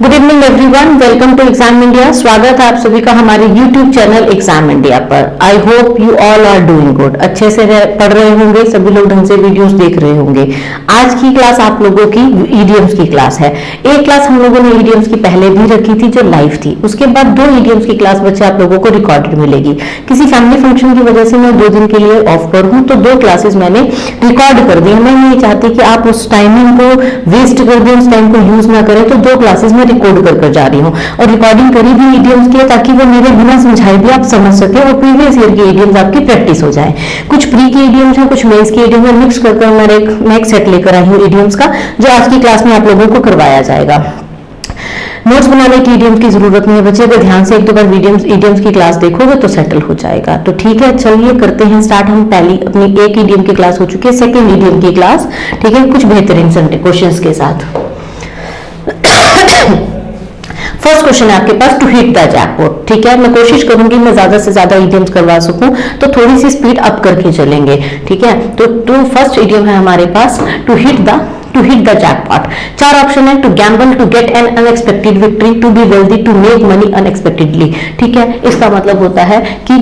Good evening everyone, welcome to exam India. स्वागत है आप सभी का हमारे यूट्यूब चैनल एग्जाम इंडिया पर। I hope you all are doing good. अच्छे से पढ़ रहे होंगे, सभी लोग ढंग से वीडियोस देख रहे होंगे। आज की क्लास आप लोगों की ईडियम्स की क्लास है। एक क्लास हम लोगों ने ईडियम्स की पहले भी रखी थी जो लाइव थी। उसके बाद 2 ईडियम्स की क्लास बच्चे आप लोगों को रिकॉर्डेड मिलेगी। किसी फैमिली फंक्शन की वजह से मैं 2 दिन के लिए ऑफ पर हूँ, तो 2 क्लासेस मैंने रिकॉर्ड कर दी। मैं नहीं चाहती कि आप उस टाइमिंग को वेस्ट कर दें, उस टाइम को यूज ना करें, तो 2 क्लासेस में रिकॉर्ड कर जा रही हूँ। और रिकॉर्डिंग करी भी ईडियम्स की ताकि वो मेरे बिना समझाए भी आप समझ सके और प्रीवियस ईयर की ईडियम्स आपकी प्रैक्टिस हो जाए। कुछ प्री की ईडियम्स है, कुछ मेंस की ईडियम्स है, मिक्स करके मैं एक सेट लेकर आई हूँ ईडियम्स का, जो आज की क्लास में आप लोगों को करवाया जाएगा। नोट्स बनाने की ईडियम्स की जरूरत नहीं है बच्चे, अगर ध्यान से 1-2 बार ईडियम्स की क्लास देखोगे तो सेटल हो जाएगा। तो ठीक है, चलिए करते हैं स्टार्ट। हम पहली अपनी एक ईडियम की क्लास हो चुकी है, सेकंड ईडियम की क्लास, ठीक है, कुछ बेहतरीन संडे क्वेश्चंस के साथ। फर्स्ट क्वेश्चन है आपके पास, टू हिट द जैकपॉट। ठीक है, मैं कोशिश करूंगी मैं ज्यादा से ज्यादा ईडियम्स करवा सकूं, तो थोड़ी सी स्पीड अप करके चलेंगे। ठीक है, तो फर्स्ट ईडियम है हमारे पास to hit the jackpot. 4 option है, to gamble, to get an unexpected victory, to be wealthy, to make money unexpectedly. ठीक है, इसका मतलब होता है कि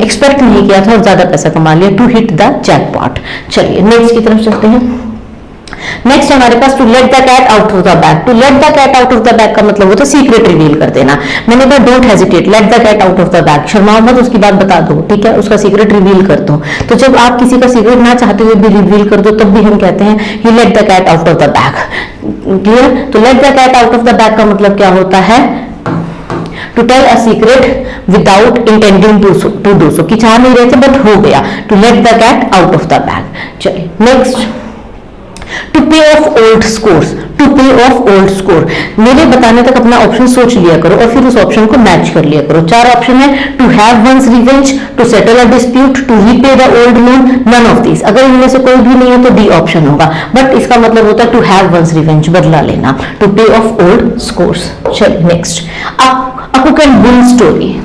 एक्सपेक्ट नहीं किया था और ज्यादा पैसा कमा लिया। To hit the jackpot. चलिए नेक्स्ट की तरफ चलते हैं। नेक्स्ट हमारे पास to let the cat out of the bag. To let the cat out of the bag का मतलब होता है सीक्रेट रिवील कर देना। मैंने कहा don't hesitate, let the cat out of the bag, शर्माओ मत, उसकी बात बता दो। ठीक है, उसका सीक्रेट रिवील कर दो। तो जब आप किसी का सीक्रेट ना चाहते हुए भी रिवील कर दो, तब भी हम कहते हैं he let the cat out of the bag. Clear? तो let the cat out of the bag का मतलब क्या होता है? To tell a secret without intending to do so, कि चाह नहीं रहे थे बट हो गया। To let the cat out of the bag. चलिए next, to pay off old scores. To pay off old score, मेरे बताने तक अपना ऑप्शन सोच लिया करो और फिर उस ऑप्शन को मैच कर लिया करो। 4 ऑप्शन है, to have one's revenge, to settle a dispute, to repay the old loan, none of this. अगर इनमें से कोई भी नहीं है तो डी ऑप्शन होगा, बट इसका मतलब होता है टू हैव वंस रिवेंज, बदला लेना। To pay off old scores. चलिए next, a cook and bull story.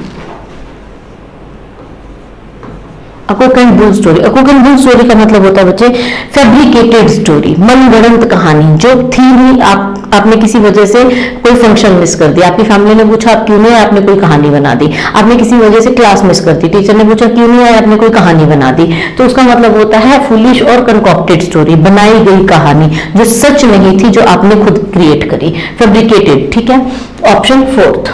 Cook and bull story. Cook and bull story का मतलब होता है बच्चे फैब्रिकेटेड स्टोरी, मनगढ़ंत कहानी, जो थी नहीं। आपने किसी वजह से कोई फंक्शन मिस कर दिया, आपकी फैमिली ने पूछा आप क्यों नहीं आए, आपने कोई कहानी बना दी। आपने किसी वजह से क्लास मिस कर दी, टीचर ने पूछा क्यों नहीं आए, आपने कोई कहानी बना दी। तो उसका मतलब होता है फुलिश और कंकॉक्टेड स्टोरी, बनाई गई कहानी जो सच नहीं थी, जो आपने खुद क्रिएट करी, फैब्रिकेटेड। ठीक है, option 4th।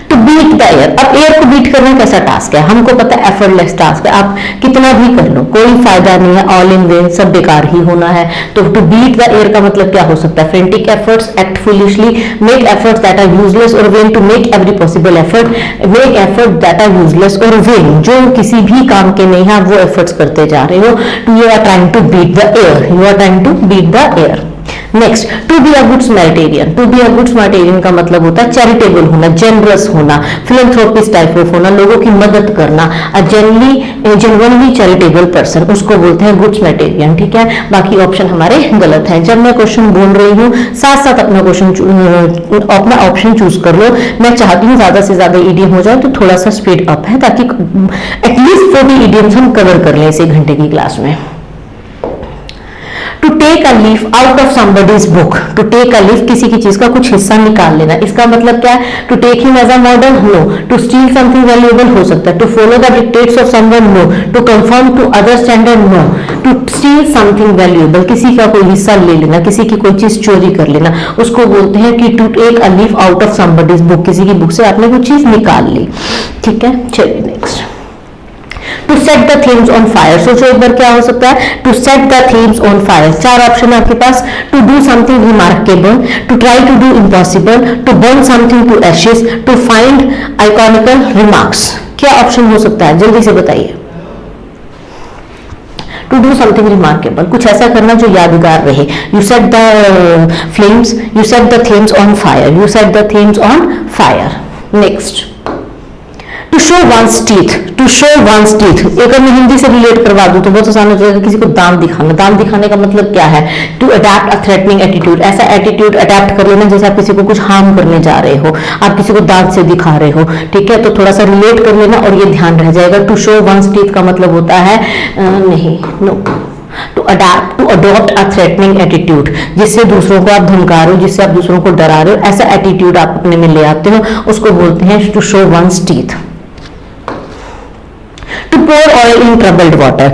To beat the air. अब एयर को बीट करना कैसा टास्क है, हमको पता है एफर्टलेस टास्क है। आप कितना भी कर लो कोई फायदा नहीं है, ऑल इन वेन, सब बेकार ही होना है। तो टू बीट द एयर का मतलब क्या हो सकता है? Frantic efforts, act foolishly, make efforts that are useless और vain, to make every possible effort, make effort that are useless और वेन, जो किसी भी काम के नहीं है वो एफर्ट्स करते जा रहे हो। To you are trying to beat the air, you are trying to beat the air. Next, to be a good Samaritan. To be a good Samaritan का मतलब होता है चैरिटेबल होना, जेनरस होना, फिलैंथ्रोपिस्ट टाइप ऑफ होना, लोगों की मदद करना। अ जेन्युइनली चैरिटेबल पर्सन, उसको बोलते हैं गुड स्मैरिटेरियन। ठीक है, बाकी ऑप्शन हमारे गलत हैं। जब मैं क्वेश्चन बोल रही हूँ साथ साथ अपना ऑप्शन चूज कर लो। मैं चाहती हूँ ज्यादा से ज्यादा ईडियम हो जाए, तो थोड़ा सा स्पीड अप है ताकि एटलीस्ट 40 ईडियम्स हम कवर कर लें इस 1 घंटे की क्लास में। To take a leaf out of somebody's book. To take a leaf, किसी की चीज का कुछ हिस्सा निकाल लेना। इसका मतलब क्या है? To take him as a model, no. To steal something valuable, हो सकता है। To follow the dictates of someone, no. To conform to other standard, no. To steal something valuable, किसी का कोई हिस्सा ले लेना, किसी की कोई चीज चोरी कर लेना, उसको बोलते हैं कि to take a leaf out of somebody's book, किसी की बुक से आपने कोई चीज निकाल ली। ठीक है, चलिए next, to set the Thames on fire. सोचो एक बार क्या हो सकता है, to set the Thames on fire. 4 option है आपके पास, to do something remarkable, to try to do impossible, to burn something to ashes, to find iconical remarks. क्या ऑप्शन हो सकता है, जल्दी से बताइए। टू डू समथिंग रिमार्केबल, कुछ ऐसा करना जो यादगार रहे। You set the flames, you set the Thames on fire, you set the Thames on fire. Next, to show one's teeth. To show one's teeth, अगर मैं हिंदी से रिलेट करवा दूं तो बहुत आसान हो जाएगा। किसी को दांत दिखाना, दांत दिखाने का मतलब क्या है? To adapt a threatening attitude, ऐसा एटीट्यूड अडैप्ट कर लेना जैसे आप किसी को कुछ हार्म करने जा रहे हो, आप किसी को दांत से दिखा रहे हो। ठीक है, तो थोड़ा सा रिलेट कर लेना और ये ध्यान रह जाएगा। टू शो वंस टीथ का मतलब होता है नहीं, no, to adopt a threatening attitude, जिससे दूसरों को आप धमका रहे हो, जिससे आप दूसरों को डरा रहे हो, ऐसा एटीट्यूड आप अपने में ले आते हो, उसको बोलते हैं to show one's teeth. To pour oil in troubled water,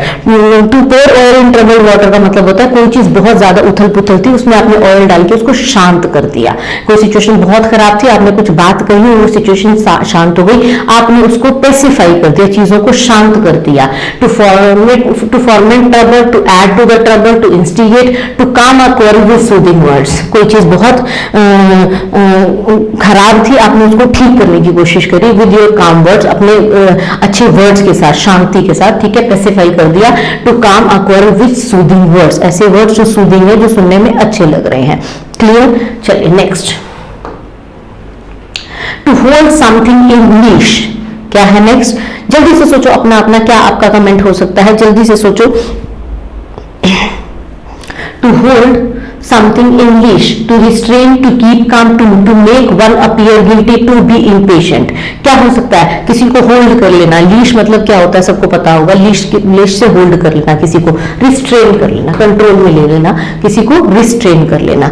to pour oil in troubled water का मतलब होता है कोई चीज बहुत ज्यादा उथल पुथल थी, उसमें आपने ऑयल डाल के उसको शांत कर दिया। कोई सिचुएशन बहुत खराब थी, आपने कुछ बात कही, वो सिचुएशन शांत हो गई, आपने उसको पेसिफाई कर दिया, चीजों को शांत कर दिया। To format trouble, to add to the trouble, to instigate, to calm a quarrel with soothing words. कोई चीज बहुत खराब थी, आपने उसको ठीक करने की कोशिश करी विद योर काम वर्ड्स, अपने अच्छे वर्ड्स के साथ, शांति के साथ, ठीक है, स्पेसिफाई कर दिया। To calm a quarrel with soothing words, ऐसे वर्ड्स जो सूदिंग है, जो सुनने में अच्छे लग रहे हैं। क्लियर? चलिए next. To hold something in leash, क्या है नेक्स्ट? जल्दी से सोचो, अपना अपना क्या आपका कमेंट हो सकता है, जल्दी से सोचो। To hold something in leash, to restrain, to keep calm, to make one appear guilty, to be impatient। क्या हो सकता है? किसी को होल्ड कर लेना। लीश मतलब क्या होता है, सबको पता होगा। लीश से होल्ड कर लेना, किसी को रिस्ट्रेन कर लेना, कंट्रोल में ले लेना, किसी को रिस्ट्रेन कर लेना।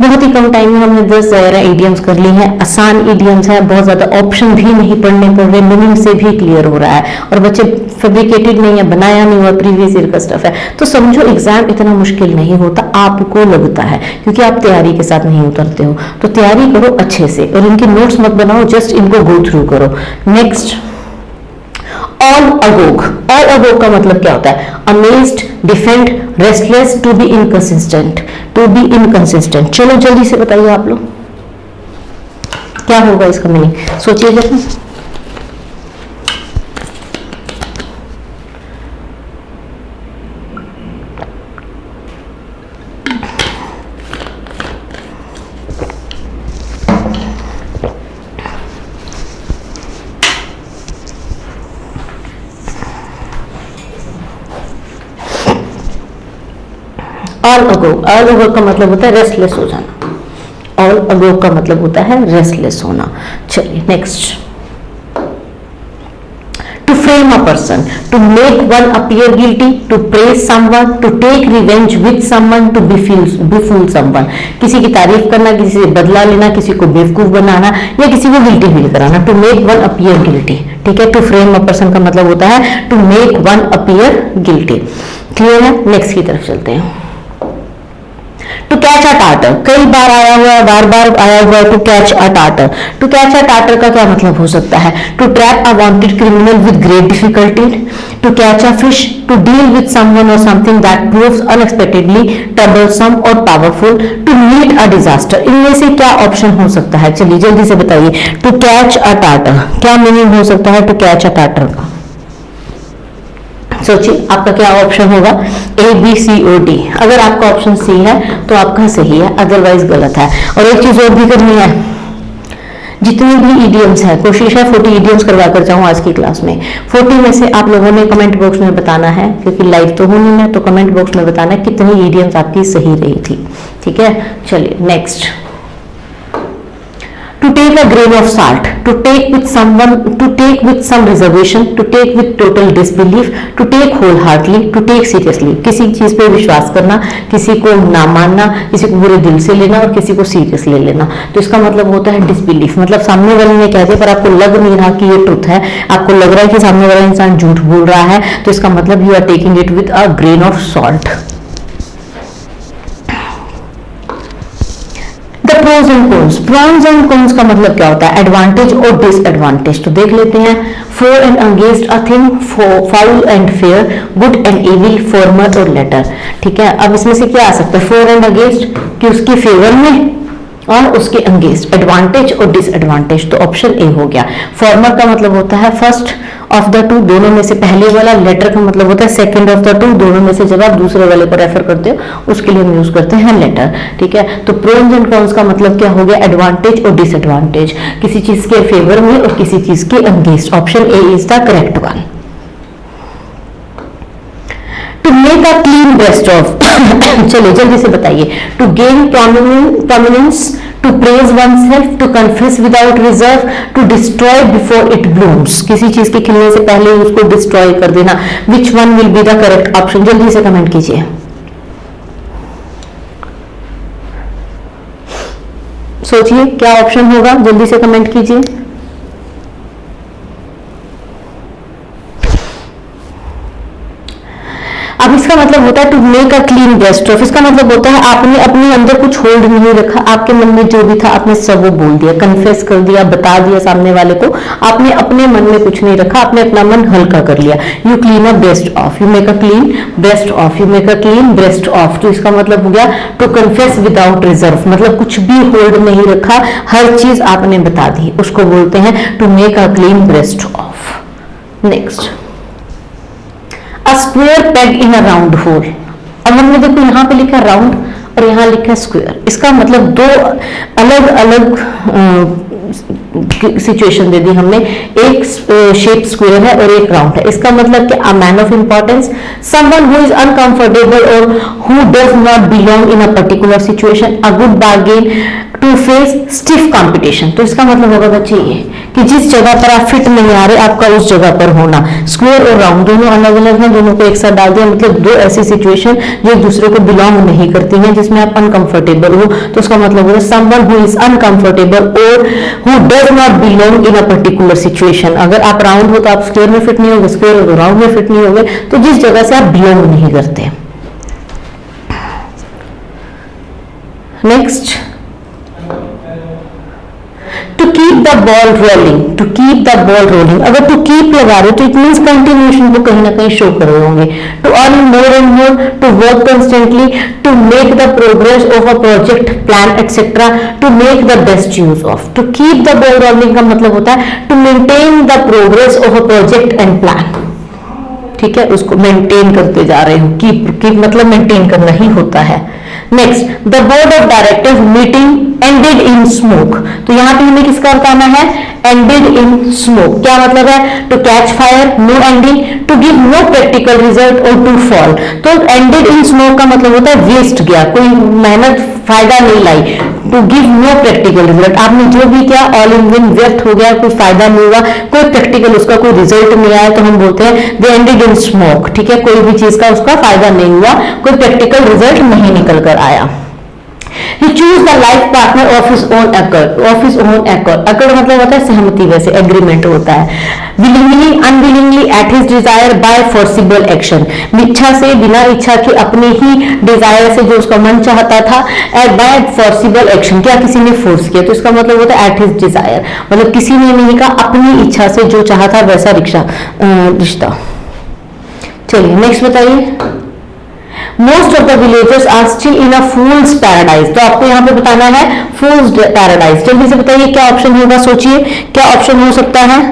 बहुत ही कम टाइम में हमने 10 ज़्यादा इडियम्स कर ली हैं, आसान इडियम्स है, बहुत ज्यादा ऑप्शन भी नहीं पढ़ने पड़ रहे, मीनिंग से भी क्लियर हो रहा है, और बच्चे फैब्रिकेटेड नहीं है, बनाया नहीं हुआ, प्रीवियस ईयर का स्टफ है, तो समझो एग्जाम इतना मुश्किल नहीं होता, आपको लगता है, क्योंकि आप तैयारी के साथ नहीं उतरते हो। तो तैयारी करो अच्छे से, और इनके नोट्स मत बनाओ, जस्ट इनको गो थ्रू करो। Next, all agog. All agog का मतलब क्या होता है? Amazed, defend, restless, to be inconsistent, to be inconsistent. चलो जल्दी से बताइए आप लोग क्या होगा इसका मीनिंग, सोचिए जरा। ऑल अगोग का मतलब होता है रेस्टलेस हो जाना। ऑल अगोग का मतलब होता है रेस्टलेस होना। चलिए next, to frame a person, to make one appear guilty, to praise someone, to take revenge with someone, to befool someone. किसी की तारीफ करना, किसी से बदला लेना, किसी को बेवकूफ बनाना, या किसी को गिल्टी फील कराना। To make one appear guilty, ठीक है। टू फ्रेम अ पर्सन का मतलब होता है to make one appear guilty. Clear है? नेक्स्ट की तरफ चलते हैं। टू कैच अ टार्टर, कई बार आया हुआ है, बार बार आया हुआ है। To catch a Tartar, to catch a Tartar का क्या मतलब हो सकता है? To trap a wanted criminal with great difficulty, to catch a fish, to deal with someone और something that proves unexpectedly troublesome और powerful, to meet a disaster. इनमें से क्या ऑप्शन हो सकता है? चलिए जल्दी से बताइए। टू कैच अ टार्टर, क्या मीनिंग हो सकता है टू कैच अ टार्टर का? सोचिए आपका क्या ऑप्शन होगा, A B C O D. अगर आपका ऑप्शन सी है तो आपका सही है, अदरवाइज गलत है। और एक चीज और भी करनी है, जितनी भी इडियम्स है, कोशिश है 40 इडियम्स करवा कर जाऊं आज की क्लास में। 40 में से आप लोगों ने कमेंट बॉक्स में बताना है, क्योंकि लाइव तो हूं नहीं मैं, तो कमेंट बॉक्स में बताना है कितनी इडियम्स आपकी सही रही थी, ठीक है। चलिए next, to take a grain of salt, to take with some reservation, to take with total disbelief, to take wholeheartedly, to take seriously। किसी चीज पे विश्वास करना, किसी को ना मानना, किसी को बुरे दिल से लेना और किसी को सीरियस ले लेना। तो इसका मतलब होता है डिसबिलीफ, मतलब सामने वाले ने कह दिया पर आपको लग नहीं रहा कि ये ट्रुथ है, आपको लग रहा है कि सामने वाला इंसान झूठ बोल रहा है, तो इसका मतलब you are taking it with a grain of salt. Pros and cons का मतलब क्या होता है? एडवांटेज और डिसएडवांटेज। तो देख लेते हैं। For and against a thing, foul and fair, good and evil, farmer और लेटर, ठीक है। अब इसमें से क्या आ सकता है? फॉर एंड अगेंस्ट, कि उसके फेवर में और उसके अगेंस्ट, एडवांटेज और डिसएडवांटेज, तो ऑप्शन ए हो गया। फॉर्मर का मतलब होता है फर्स्ट ऑफ द टू, दोनों में से पहले वाला। लेटर का मतलब होता है सेकंड ऑफ द टू, दोनों में से जब आप दूसरे वाले को रेफर करते हो उसके लिए हम यूज करते हैं लेटर, ठीक है। तो प्रोज एंड कॉन्स का मतलब क्या हो गया? एडवांटेज और डिसएडवांटेज, किसी चीज के फेवर में और किसी चीज के against. Option A is the correct one. To make a clean breast of, चलिए जल्दी से बताइए। To gain prominence, to to praise oneself, to confess without reserve, to destroy before it blooms, किसी चीज के खिलने से पहले ही उसको डिस्ट्रॉय कर देना। Which one will be the correct option, जल्दी से कमेंट कीजिए। सोचिए क्या ऑप्शन होगा, जल्दी से कमेंट कीजिए। अब इसका मतलब होता है to make a clean breast of, इसका मतलब होता है आपने अपने अंदर कुछ होल्ड नहीं रखा, आपके मन में जो भी था आपने सब वो बोल दिया, कन्फेस कर दिया, बता दिया सामने वाले को, आपने अपने मन में कुछ नहीं रखा, आपने अपना मन हल्का कर लिया। You clean a breast of, you make a clean breast of, you make a clean breast of. तो इसका मतलब हो गया टू कन्फेस विदाउट रिजर्व, मतलब कुछ भी होल्ड नहीं रखा, हर चीज आपने बता दी, उसको बोलते हैं to make a clean breast of. Next, A square peg in a round hole। अब हमने देखो यहाँ पे लिखा राउंड और यहाँ लिखा स्क्वायर, इसका मतलब दो अलग अलग सिचुएशन दे दी हमने, एक शेप स्क्वायर है और एक राउंड है। इसका मतलब कि a man of importance, someone who is uncomfortable और who does not belong in a particular situation, a good bargain, to face stiff competition. तो इसका मतलब होगा बच्चे ये कि जिस जगह पर आप फिट नहीं आ रहे, आपका उस जगह पर होना। स्क्वायर और राउंड दोनों अलग अलग हैं, दोनों को एक साथ डाल दिया, मतलब दो ऐसी सिचुएशन जो एक दूसरे को बिलोंग नहीं करती हैं, जिसमें आप अनकंफर्टेबल हो। तो उसका मतलब होगा समवन हु इज अनकंफर्टेबल और who does not belong in a particular situation. अगर आप राउंड हो तो आप स्क्वायर में फिट नहीं होगे, स्क्वायर हो तो राउंड में फिट नहीं होगे, तो जिस जगह से आप बिलोंग नहीं करते। Next, to keep the ball rolling, to keep the ball rolling, अगर टू कीप लगा रहे हो तो इट मीन्स कंटिन्यूएशन को कहीं ना कहीं शो कर रहे होंगे। To earn more and more, to work constantly, to make the progress of a project plan etcetera, to make the best use of. To keep the ball rolling का मतलब होता है to maintain the progress of a project and plan, ठीक है, उसको maintain करते जा रहे हो। कीप मतलब मेंटेन करना ही होता है। Next, the board of directors meeting ended in smoke, तो यहां पे हमें किसका बताना है, एंडेड इन स्मोक। क्या मतलब है, to catch fire, no ending, to give no practical result और टू फॉल। तो एंडेड इन स्मोक का मतलब होता है वेस्ट गया, कोई मेहनत फायदा नहीं लाई। To give no practical result, आपने जो भी किया ऑल इन विन, व्यर्थ हो गया, कोई फायदा नहीं हुआ, कोई प्रैक्टिकल उसका कोई रिजल्ट नहीं आया, तो हम बोलते हैं दे एंडेड इन स्मोक, ठीक है, कोई भी चीज का उसका फायदा नहीं हुआ, कोई प्रैक्टिकल रिजल्ट नहीं निकल कर आया। He choose the life partner of his own accord, of his own accord, accord मतलब होता है सहमति, वैसे एग्रीमेंट होता है। willingly, unwillingly, at his desire, by forcible action, इच्छा से, बिना इच्छा के, अपने ही डिजायर से, जो उसका मन चाहता था, by forcible action, क्या किसी ने फोर्स किया, तो इसका मतलब होता है at his desire, मतलब किसी ने नहीं कहा, अपनी इच्छा से जो चाहा था वैसा रिश्ता। चलिए नेक्स्ट बताइए, most of the villagers are still in a fool's paradise, तो आपको यहां पे बताना है फूल्स पैराडाइज। जल्दी से बताइए क्या ऑप्शन होगा, सोचिए क्या ऑप्शन हो सकता है।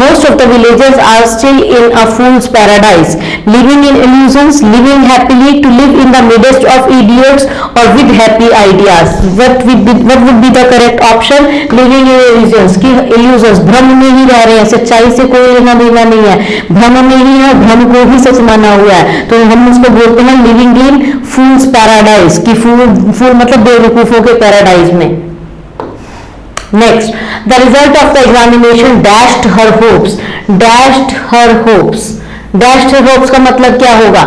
Most of the villagers are still in a fool's paradise, living in illusions, living happily to live in the midst of idiots or with happy ideas. What would be the correct option? Living in illusions, कि illusions भ्रम में ही रह रहे हैं, सच्चाई से कोई लेना देना नहीं है, भ्रम में ही है, भ्रम को ही सच माना हुआ है, तो हम उसको बोलते हैं लिविंग इन फूल्स पैराडाइज, कि फूल मतलब बेवकूफों के पैराडाइज में। Next, the result of the examination dashed her hopes, dashed her hopes, dashed her hopes का मतलब क्या होगा,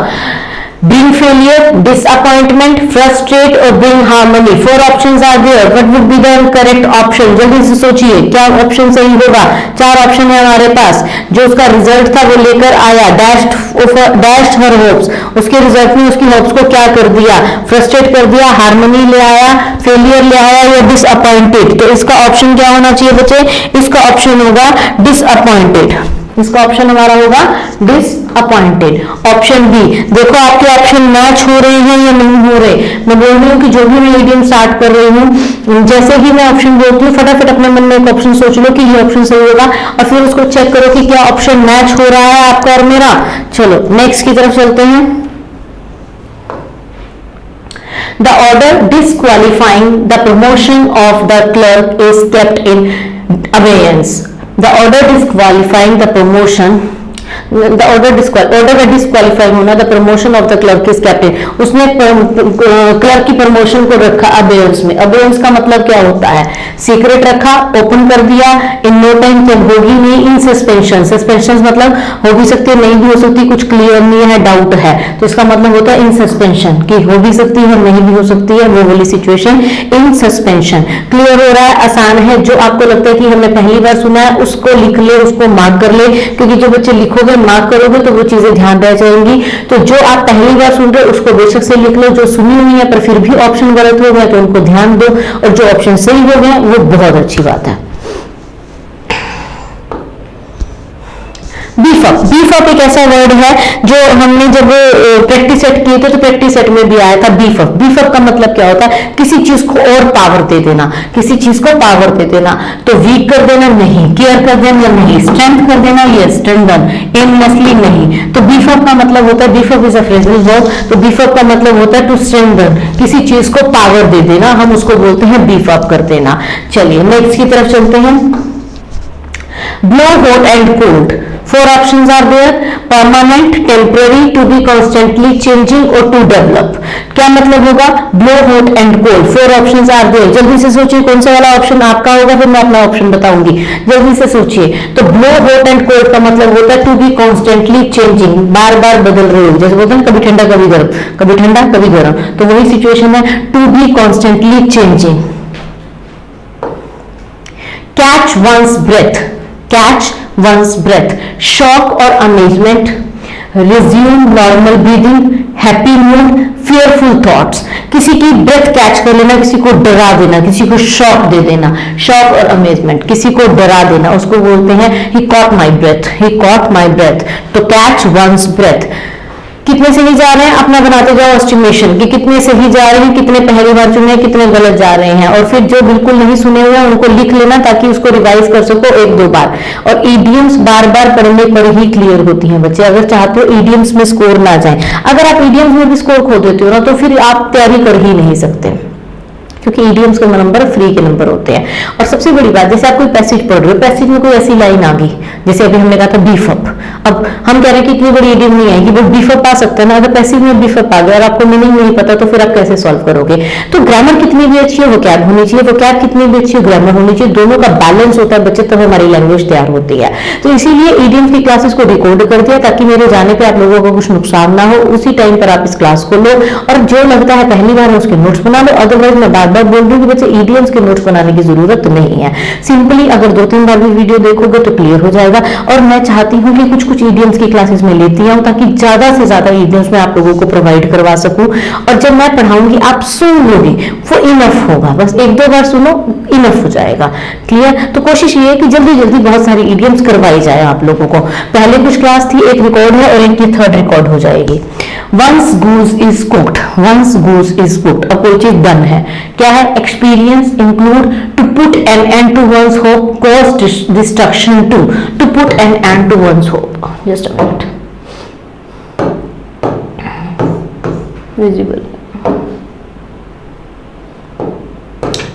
bring failure, disappointment, frustrate और bring harmony। 4 options are there, what would be the correct option? जल्दी से सोचिए क्या ऑप्शन सही होगा। 4 ऑप्शन है हमारे पास, जो उसका रिजल्ट था वो लेकर आया, dashed her hopes, उसके रिजल्ट ने उसकी होप्स को क्या कर दिया, फ्रस्ट्रेट कर दिया, हार्मनी ले आया, फेलियर ले आया या डिसअपॉइंटेड। तो इसका ऑप्शन क्या होना चाहिए बच्चे, इसका ऑप्शन होगा डिसअपॉइंटेड, इसका ऑप्शन हमारा होगा डिसअपॉइंटेड। ऑप्शन बी, देखो आपके ऑप्शन मैच हो रहे हैं या नहीं हो रहे। मैं बोल रही हूँ कि जो भी मैं मीडियम स्टार्ट कर रही हूँ, जैसे ही मैं ऑप्शन बोलती हूँ फटाफट अपने मन में एक ऑप्शन सोच लो कि ये ऑप्शन सही होगा और फिर उसको चेक करो कि क्या ऑप्शन मैच हो रहा है आपका और मेरा। चलो नेक्स्ट की तरफ चलते हैं। The order disqualifying the promotion of the clerk is kept in abeyance. The order disqualifying the promotion the order का डिस्क्वालीफाई होना, the promotion of the clerk is captain, उसने क्लर्क की प्रमोशन को रखा अबेयंस में। अबेयंस का मतलब क्या होता है? सीक्रेट रखा, ओपन कर दिया, इन नो टाइम तक होगी नहीं, इन सस्पेंशन, सस्पेंशन मतलब हो भी सकती है नहीं भी हो सकती, कुछ क्लियर नहीं है, डाउट है, तो इसका मतलब होता है इन सस्पेंशन, कि हो भी सकती है नहीं भी हो सकती है, वो वाली सिचुएशन इन सस्पेंशन। क्लियर हो रहा है? आसान है, जो आपको लगता है कि हमने पहली बार सुना है उसको लिख ले, उसको मार्क कर ले, क्योंकि जो बच्चे लिखोगे मार्क करोगे तो वो चीजें ध्यान रह जाएंगी। तो जो आप पहली बार सुन रहे हो उसको बेशक से लिख लो, जो सुनी हुई है पर फिर भी ऑप्शन गलत हो गया तो उनको ध्यान दो, और जो ऑप्शन सही हो गया वो बहुत अच्छी बात है। बीफ अप, बीफ अप एक ऐसा वर्ड है जो हमने जब प्रैक्टिस सेट किए थे तो प्रैक्टिस सेट में भी आया था। बीफ अप, बीफ अप का मतलब क्या होता है? किसी चीज को और पावर दे देना, किसी चीज को पावर दे देना। तो वीक कर देना नहीं, केयर कर देना नहीं, स्ट्रेंथ कर देना यस, स्ट्रेंथन, एमलेसली नहीं। तो बीफ अप का मतलब होता है, beef up is a phrasal verb, तो बीफ अप का मतलब होता है टू स्ट्रेंथन, किसी चीज को पावर दे देना, हम उसको बोलते हैं बीफ अप कर देना। चलिए नेक्स्ट की तरफ चलते हैं। Blow, hot and cold, four options are there: permanent, temporary, to be constantly changing और to develop। क्या मतलब होगा? blow, hot and cold, four options are there। जल्दी से सोचिए कौन सा वाला ऑप्शन आपका होगा, फिर मैं अपना ऑप्शन बताऊंगी, जल्दी से सोचिए। तो blow, hot and cold का मतलब होता है to be constantly changing, बार बार बदल रहे हो, जैसे बोलते हैं कभी ठंडा कभी गर्म, कभी ठंडा कभी गर्म, तो वही सिचुएशन है, to be constantly changing। catch one's breath, catch one's breath, shock और amazement, resume normal breathing, happy mood, fearful thoughts, किसी की ब्रेथ कैच कर लेना, किसी को डरा देना, किसी को शॉक दे देना, शॉक और अमेजमेंट, किसी को डरा देना, उसको बोलते हैं he caught my breath, he caught my breath। तो catch one's breath, कितने सही जा रहे हैं अपना बनाते जाओ एस्टिमेशन कि कितने सही जा रहे हैं, कितने पहली बार चुने, कितने गलत जा रहे हैं, और फिर जो बिल्कुल नहीं सुने हुए हैं उनको लिख लेना ताकि उसको रिवाइज कर सको एक दो बार। और ईडियम्स बार बार पढ़ने पर ही क्लियर होती हैं बच्चे, अगर चाहते हो ईडियम्स में स्कोर ना जाए, अगर आप ईडियम्स में भी स्कोर खो देते हो ना तो फिर आप तैयारी कर ही नहीं सकते, क्योंकि ईडियम्स के नंबर फ्री के नंबर होते हैं। और सबसे बड़ी बात, जैसे आप कोई पैसेज पढ़ रहे हो, पैसेज में कोई ऐसी लाइन आ गई जैसे अभी हमने कहा था बीफ अप, अब हम कह रहे हैं कि इतनी बड़ी ईडियम नहीं आएगी, बट बीफ अप आ सकता है ना। अगर पैसेज में बीफ अप आ गया और आपको मीनिंग नहीं पता तो फिर आप कैसे सॉल्व करोगे? तो ग्रामर कितनी भी अच्छी है वोकैब होनी चाहिए, वोकैब कितनी भी अच्छी है ग्रामर होनी चाहिए, दोनों का बैलेंस होता है बच्चे, तब हमारी लैंग्वेज तैयार होती है। तो इसीलिए ईडियम्स की क्लासेस को रिकॉर्ड कर दिया ताकि मेरे जाने पर आप लोगों को कुछ नुकसान ना हो, उसी टाइम पर आप इस क्लास को लो, और जो लगता है पहली बार उसके नोट्स बना लो। अदरवाइज मैं बार बार बोल रही हूँ कि बच्चे ईडियम्स के नोट्स बनाने की जरूरत नहीं है, सिंपली अगर 2-3 बार भी वीडियो देखोगे तो क्लियर हो जाएगा। और मैं चाहती हूँ कि कुछ कुछ ईडियम्स की क्लासेस में लेती हूँ ताकि ज्यादा से ज्यादा ईडियम्स में आप लोगों को प्रोवाइड करवा सकूं, और जब मैं पढ़ाऊंगी आप सुन लोगे वो इनफ होगा, बस 1-2 बार सुनो इनफ हो जाएगा। क्लियर? तो कोशिश ये है कि जल्दी जल्दी बहुत सारी ईडियम्स करवाई जाए आप लोगों को। पहले कुछ क्लास थी, एक रिकॉर्ड है और इनकी 3rd रिकॉर्ड हो जाएगी। One's goose is cooked, one's goose is cooked, अब कोई चीज डन है, क्या है? Experience include to put an end to one's hope, cause destruction to put an end to one's hope. Just a minute, visible,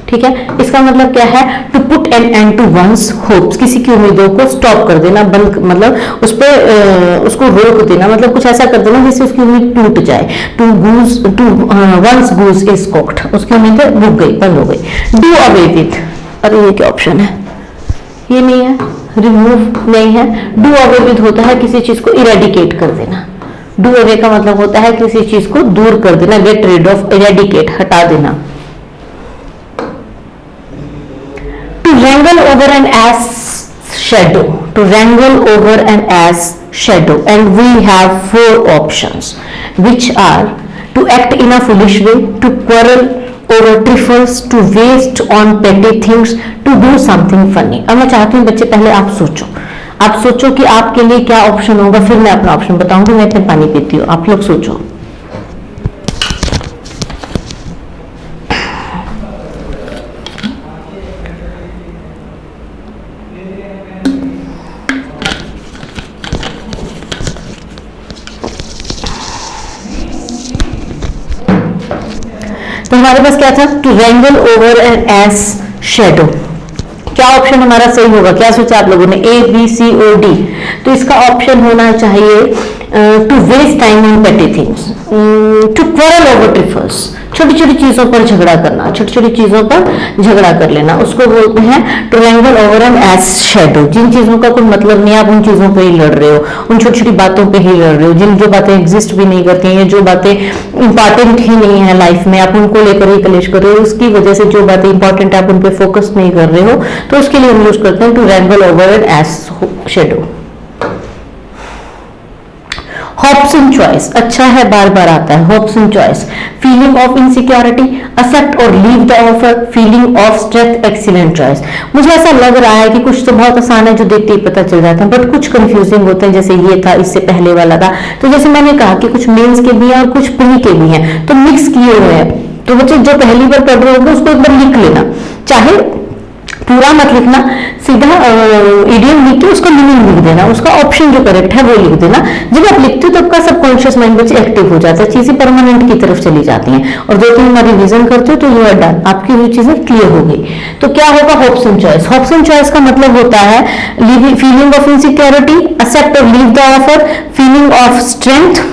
ठीक है। इसका मतलब क्या है? To put an end to one's hopes, किसी की उम्मीदों को स्टॉप कर देना, बंद, मतलब उस पर उसको रोक देना, मतलब कुछ ऐसा कर देना जिससे उसकी उम्मीद टूट जाए। To one's goose is cooked, उसकी उम्मीदें रुक गई, बंद हो गई। डू अवे विथ, अरे ये क्या ऑप्शन है? ये नहीं है, रिमूव नहीं है। डू अवे विथ होता है किसी चीज को इरेडिकेट कर देना। डू अवे का मतलब होता है किसी चीज को दूर कर देना, गेट रिड ऑफ, इरेडिकेट, हटा देना। To wrangle over an ass shadow, to wrangle over an ass shadow, and we have 4 options, which are to act in a foolish way, to quarrel over trifles, to waste on petty things, to do something funny। अब मैं चाहती हूँ बच्चे पहले आप सोचो कि आपके लिए क्या ऑप्शन होगा, फिर मैं अपना ऑप्शन बताऊंगी। मैं फिर पानी पीती हूँ, आप लोग सोचो। तो हमारे पास क्या था? To wrangle over an ass's shadow, क्या ऑप्शन हमारा सही होगा, क्या सोचा आप लोगों ने, ए बी सी और डी? तो इसका ऑप्शन होना चाहिए to waste time in petty things, to quarrel over trifles, छोटी छोटी चीजों पर झगड़ा करना, छोटी छोटी चीजों पर झगड़ा कर लेना, उसको बोलते हैं to wrangle over an as shadow. जिन चीजों का कोई मतलब नहीं, आप उन चीजों पर ही लड़ रहे हो, उन छोटी छोटी बातों पे ही लड़ रहे हो, जिन जो बातें एग्जिस्ट भी नहीं करती हैं, जो बातें इंपॉर्टेंट ही नहीं है लाइफ में, आप उनको लेकर ही कलेश कर रहे हो, उसकी वजह से जो बातें इंपॉर्टेंट है आप उन पर फोकस नहीं कर रहे हो, तो उसके लिए हम यूज करते हैं to wrangle over an as shadow. Hopes and choice, अच्छा है, बार बार आता है hopes and choice. Feeling of insecurity, accept और leave the offer, feeling of strength, excellent choice. मुझे ऐसा लग रहा है कि कुछ तो बहुत आसान है जो देखते ही पता चल जाता है, बट कुछ कंफ्यूजिंग होते हैं, जैसे ये था, इससे पहले वाला था। तो जैसे मैंने कहा कि कुछ मेंस के भी हैं और कुछ प्री के भी हैं, तो मिक्स किए हुए हैं। तो बच्चे जो पहली बार पढ़ रहे होंगे उसको एक बार लिख लेना, चाहे पूरा मत लिखना, सीधा इडियम लिख के उसका मीनिंग लिख देना, उसका ऑप्शन जो करेक्ट है वो लिख देना। जब आप लिखते हो तो आपका सबकॉन्शियस माइंड बच्चे एक्टिव हो जाता है, चीजें परमानेंट की तरफ चली जाती हैं, और 2-3 बार रिवीजन करते हो तो यू आर डन, आपकी वो चीजें क्लियर हो गई। तो क्या होगा hopes and choice? Hopes and choice का मतलब होता है फीलिंग ऑफ इनसिक्योरिटी, एक्सेप्ट और leave the offer, feeling of strength,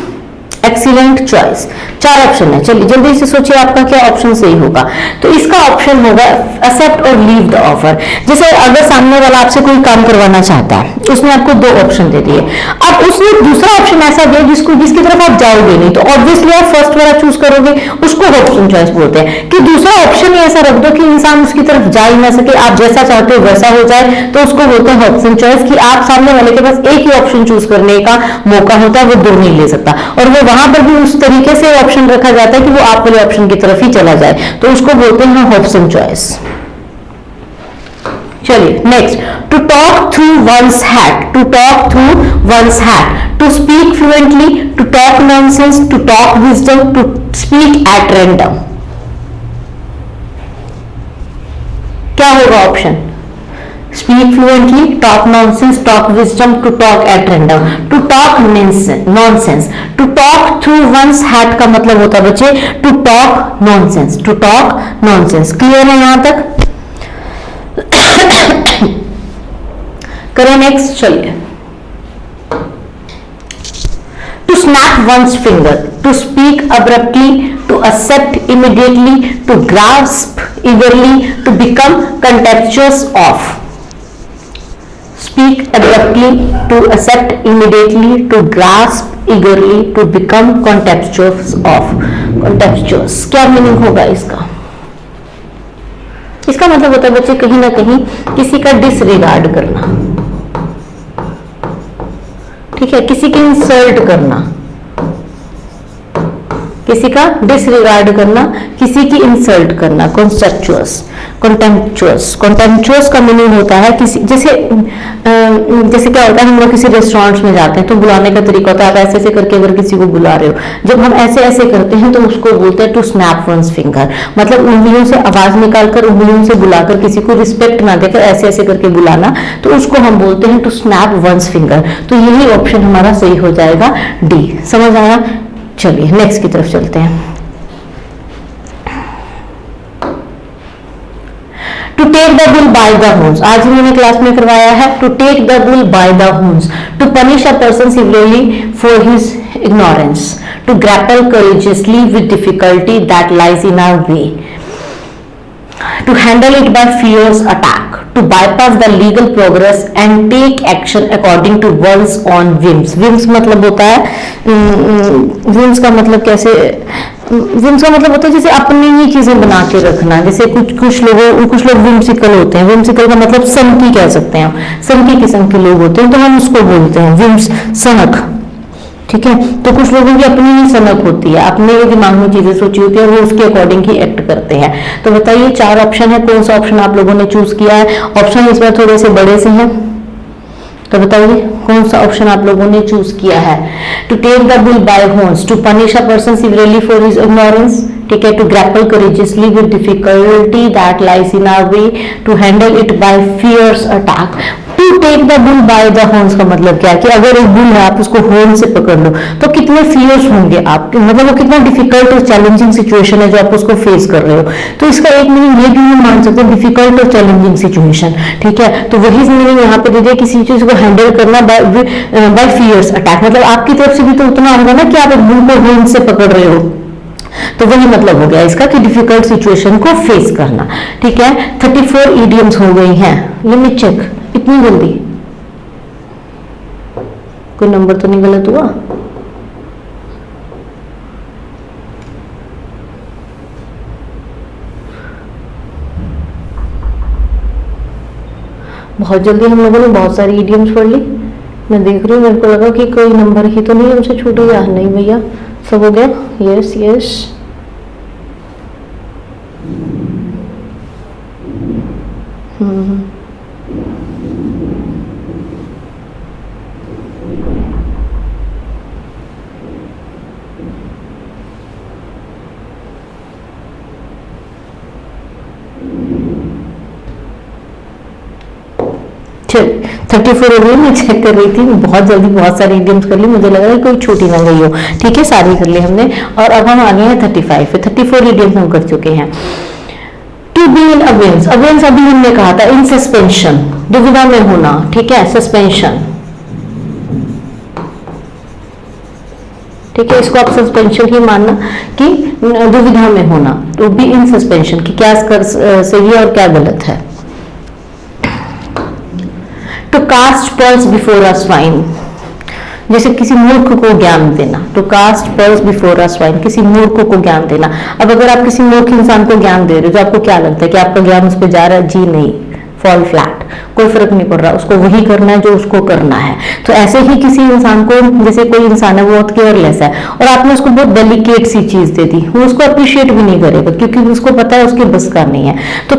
excellent choice. 4 option है, चलिए जल्दी से सोचिए आपका क्या ऑप्शन सही होगा। तो इसका ऑप्शन होगा एक्सेप्ट और लीव द ऑफर। जैसे अगर सामने वाला आपसे कोई काम करवाना चाहता है, उसने आपको 2 ऑप्शन दे दिए, अब उसने दूसरा ऑप्शन ऐसा दिया जिसकी तरफ आप जाओगे नहीं, तो ऑब्वियसली आप फर्स्ट वाला चूज करोगे, उसको होप्स एंड चॉइस बोलते हैं। कि दूसरा ऑप्शन ही ऐसा रख दो कि इंसान उसकी तरफ जा ही ना सके, आप जैसा चाहते हो वैसा हो जाए, तो उसको बोलते हैं होप्स एंड चॉइस। कि आप सामने वाले के पास एक ही ऑप्शन चूज करने का मौका होता है, वो 2 नहीं ले सकता, और वो वहां पर भी उस तरीके से ऑप्शन रखा जाता है कि वो आप वाले ऑप्शन की तरफ ही चला जाए, तो उसको बोलते हैं होप्स एंड चॉइस। चलिए next, to talk through one's hat, to talk through one's hat, to speak fluently, to talk nonsense, to talk wisdom, to speak at random. क्या होगा option? Speak fluently, talk nonsense, talk wisdom, to talk at random, to talk nonsense, to talk through one's hat का मतलब होता है बच्चे to talk nonsense, to talk nonsense। Clear है यहां तक? करें नेक्स्ट, चलिए। To snap one's finger, to speak abruptly, to accept immediately, to grasp eagerly, to become contemptuous of। Speak abruptly, to accept immediately, to grasp eagerly, to become contemptuous of। contemptuous क्या meaning होगा इसका? इसका मतलब होता है बच्चे कहीं ना कहीं किसी का डिसरिगार्ड करना, ठीक है, किसी की इंसल्ट करना, किसी का डिसरिगार्ड करना, किसी की इंसल्ट करना। कॉन्सेप्चुअस, कॉन्टेम्पचुअस, कॉन्टेम्पचुअस का मीनिंग होता है किसी, जैसे क्या होता है, हम लोग किसी रेस्टोरेंट्स में जाते हैं तो बुलाने का तरीका होता है आप ऐसे ऐसे करके अगर किसी को बुला रहे हो, जब हम ऐसे ऐसे करते हैं तो उसको बोलते हैं टू स्नैप वंस फिंगर, मतलब उंगलियों से आवाज निकालकर, उंगलियों से बुलाकर, किसी को रिस्पेक्ट ना देकर ऐसे ऐसे करके बुलाना, तो उसको हम बोलते हैं टू स्नैप वंस फिंगर। तो यही ऑप्शन हमारा सही हो जाएगा, डी। समझ आया? चलिए नेक्स्ट की तरफ चलते हैं। To take the bull by the horns, आज ही मैंने क्लास में करवाया है, to take the bull by the horns, to punish a person severely for his ignorance, to grapple courageously with difficulty that lies in our way, to handle it by fear's attack, to bypass the legal progress and take action according to one's own whims। whims मतलब होता है, whims का मतलब कैसे, whims का मतलब होता है जैसे अपनी ही चीजें बना के रखना, जैसे कुछ लोग whimsical होते हैं, whimsical का मतलब सनकी कह सकते हैं, सनकी किस्म के लोग होते हैं, तो हम उसको बोलते हैं whims, सनक, ठीक है। तो कुछ लोगों की अपनी ही सनक होती है, अपने दिमाग में चीजें सोची होती है, वो उसके अकॉर्डिंग ही एक्ट करते हैं। तो बताइए 4 ऑप्शन है, कौन सा ऑप्शन आप लोगों ने चूज किया है? ऑप्शन इस बार थोड़े से बड़े से हैं, तो बताइए कौन सा ऑप्शन आप लोगों ने चूज किया है? To take the bull by horns, to punish a person severely for his ignorance, ठीक है, to grapple courageously with difficulty that lies in our way, to handle it by fierce attack. To take the bull by the horns का मतलब क्या है कि अगर एक bull है आप उसको हॉर्न से पकड़ लो तो कितने फियर्स होंगे आप, मतलब वो कितना डिफिकल्ट और चैलेंजिंग सिचुएशन है जो आप उसको फेस कर रहे हो। तो इसका एक मीनिंग ये भी हम मान सकते हैं, डिफिकल्ट और चैलेंजिंग सिचुएशन, ठीक है। तो वही मीनिंग यहाँ पे दे दिया, किसी चीज को हैंडल करना बाय फियर्स अटैक, मतलब आपकी तरफ से भी तो उतना होगा ना कि आप एक बुल को हॉर्न से पकड़ रहे हो, तो वही मतलब हो गया इसका कि डिफिकल्ट सिचुएशन को फेस करना, ठीक है। 34 इडियम्स हो गई हैं, लेट मी चेक, इतनी जल्दी कोई नंबर तो नहीं गलत हुआ? बहुत जल्दी हम लोगों ने बहुत सारी इडियम्स पढ़ ली। मैं देख रही हूँ, मेरे को लगा कि कोई नंबर ही तो नहीं हमसे छूट गया, नहीं भैया सब हो गया। यस यस, चल 34 हो गई। मैं चेक कर रही थी, बहुत जल्दी बहुत सारी इडियम्स कर ली, मुझे लग रहा है कोई छूटी ना गई हो, ठीक है, सारी कर ली हमने। और अब हम आ गए हैं 35 पे, 34 इडियम्स हम कर चुके हैं। टू बी इन अबेंस, अबेंस अभी हमने कहा था इन सस्पेंशन, दुविधा में होना, ठीक है, सस्पेंशन, ठीक है, इसको आप सस्पेंशन ही मानना कि दुविधा में होना। टू बी इन सस्पेंशन कि क्या सही है और क्या गलत है। To cast pearls before a swine, जैसे किसी मूर्ख को ज्ञान देना। To cast pearls before a swine, किसी मूर्ख को ज्ञान देना। अब अगर आप किसी मूर्ख इंसान को ज्ञान दे रहे हो तो आपको क्या लगता है कि आपका ज्ञान उस पर जा रहा है? जी नहीं, फॉल फ्लैट, कोई फर्क नहीं पड़ रहा, उसको वही करना है जो उसको करना है। तो ऐसे ही किसी इंसान को, जैसे कोई इंसान है वो बहुत केयरलेस है और आपने उसको बहुत डेलिकेट सी चीज दे दी, वो उसको अप्रिशिएट भी नहीं करेगा क्योंकि उसको पता है उसके बस का नहीं है। तो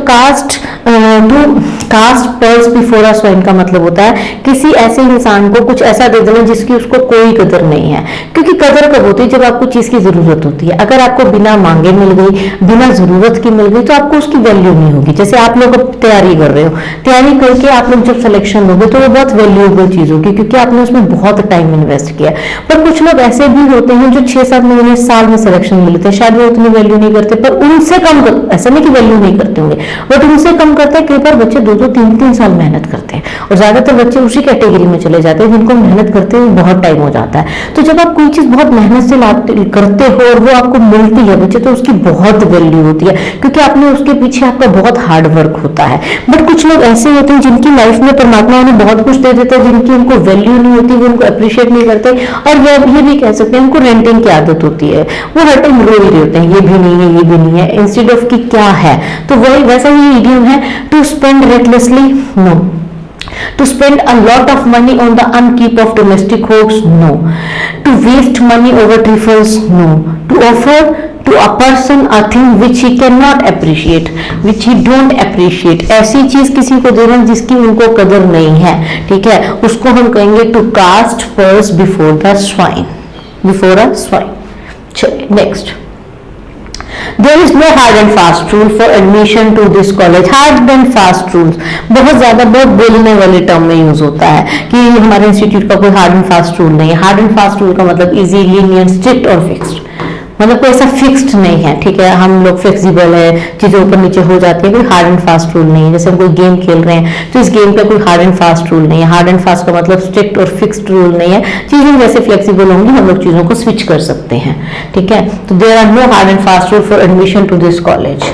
cast pearls before a swine का मतलब होता है किसी ऐसे इंसान को कुछ ऐसा दे देना जिसकी उसको कोई कदर नहीं है। क्योंकि कदर कब होती है? जब आपको चीज की जरूरत होती है। अगर आपको बिना मांगे मिल गई, बिना जरूरत की मिल गई, तो आपको उसकी वैल्यू नहीं होगी। जैसे आप लोग तैयारी कर रहे हो, तैयारी करके आप लोग जब सिलेक्शन होगे तो वो बहुत वैल्यूएबल चीज होगी क्योंकि आपने उसमें बहुत टाइम इन्वेस्ट किया। पर कुछ लोग ऐसे भी होते हैं जो 6-7 महीने, साल में सिलेक्शन मिलते हैं, शायद वो उतनी वैल्यू नहीं करते, पर उनसे कम ऐसा नहीं कि वैल्यू नहीं करते होंगे, बट उनसे कम करते हैं। कई बार बच्चे 2-2, 3-3 साल मेहनत करते हैं और ज्यादातर बच्चे उसी कैटेगरी में चले जाते हैं जिनको मेहनत करते हुए बहुत टाइम हो जाता है। तो जब आप कोई चीज बहुत मेहनत से करते हो और वो आपको मिलती है बच्चे, तो उसकी बहुत वैल्यू होती है क्योंकि आपने उसके पीछे आपका बहुत हार्ड वर्क होता है। बट कुछ लोग ऐसे होते हैं जिनकी लाइफ में परमात्मा उन्हें बहुत कुछ दे देता है, जिनकी उनको वैल्यू नहीं होती, वो उनको अप्रिशिएट नहीं करते, और ये भी कह सकते हैं उनको रेंटिंग की आदत होती है, वो हर टाइम रो ही रहे होते हैं, ये भी नहीं है, ये भी नहीं है, इंस्टेड ऑफ कि क्या है। तो वही वैसा ही इडियम है, to spend recklessly, no. To spend a lot of money on the upkeep of domestic hopes, no. To waste money over trifles, no. To offer to a person a thing which he cannot appreciate, which he don't appreciate, ऐसी चीज किसी को देना जिसकी उनको कदर नहीं है, ठीक है, उसको हम कहेंगे to cast pearls before the swine, before a swine. Next. There is no hard and fast rule for admission to this college. Hard and fast rules बहुत ज्यादा, बहुत बोलने वाले टर्म में यूज होता है कि हमारे इंस्टीट्यूट का कोई हार्ड एंड फास्ट रूल नहीं है। हार्ड एंड फास्ट रूल का मतलब इजी, लीनियंट, स्ट्रिक्ट और फिक्स्ड, मतलब कोई ऐसा फिक्स्ड नहीं है, ठीक है। हम लोग फ्लेक्सिबल है, चीजें ऊपर नीचे हो जाती है, कोई हार्ड एंड फास्ट रूल नहीं है। जैसे हम कोई गेम खेल रहे हैं तो इस गेम पे कोई हार्ड एंड फास्ट रूल नहीं है। हार्ड एंड फास्ट का मतलब स्ट्रिक्ट और फिक्स्ड रूल नहीं है, चीजें जैसे फ्लेक्सिबल होंगी हम लोग चीजों को स्विच कर सकते हैं, ठीक है। तो there are no hard and fast rule for admission to this college.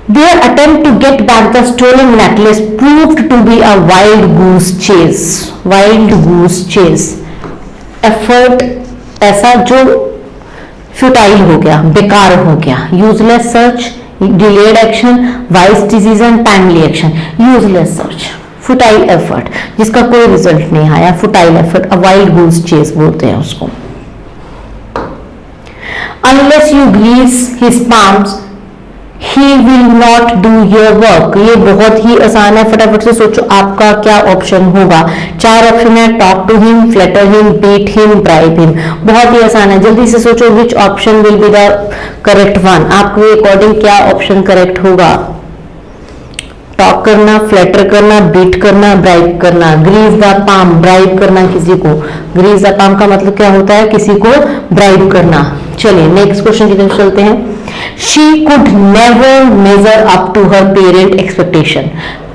Their attempt to get back the stolen necklace proved to be a wild goose chase. Wild goose chase. Effort ऐसा जो futile हो गया, बेकार हो गया. Useless search, delayed action, wise decision, timely action. Useless search, futile effort, जिसका कोई result नहीं आया. futile effort, a wild goose chase बोलते हैं उसको. Unless you grease his palms, he will not do your work। ये बहुत ही आसान है, फटाफट से सोचो आपका क्या ऑप्शन होगा। 4 ऑप्शन है, talk to him, flatter him, beat him, bribe him. बहुत ही आसान है, जल्दी से सोचो which option will be the correct one. आपके अकॉर्डिंग क्या ऑप्शन करेक्ट होगा? टॉक करना, फ्लैटर करना, बीट करना, ब्राइब करना। ग्रीज द पाम, ब्राइब करना किसी को। ग्रीज द पाम का मतलब क्या होता है? किसी को ब्राइब करना। चलिए नेक्स्ट क्वेश्चन की तरफ चलते हैं। She could never measure up to her parent expectation।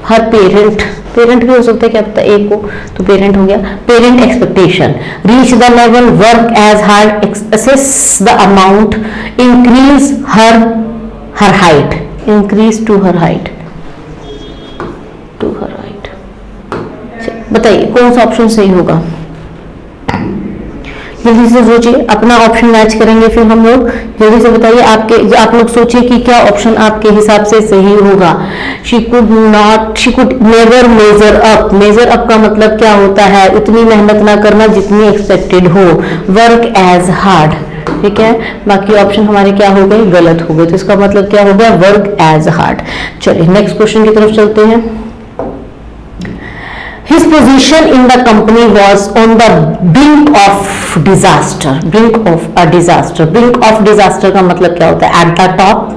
Her parent भी हो सकता है, क्या पता एक को, तो पेरेंट हो गया। Parent expectation. Reach the level, work as hard, assess the amount, increase her height, increase to her height, बताइए कौन सा ऑप्शन सही होगा? जल्दी से सोचिए, अपना ऑप्शन मैच करेंगे फिर हम लोग। जल्दी से बताइए आप लोग सोचिए कि क्या ऑप्शन आपके हिसाब से सही होगा। She could never major up. Major up का मतलब क्या होता है? उतनी मेहनत ना करना जितनी एक्सपेक्टेड हो। वर्क एज हार्ड, ठीक है। बाकी ऑप्शन हमारे क्या हो गए? गलत हो गए। तो इसका मतलब क्या हो गया? Work as hard. चलिए नेक्स्ट क्वेश्चन की तरफ चलते हैं। His position in the company was on the brink of disaster। brink of a disaster। brink of disaster का मतलब क्या होता है? At the top,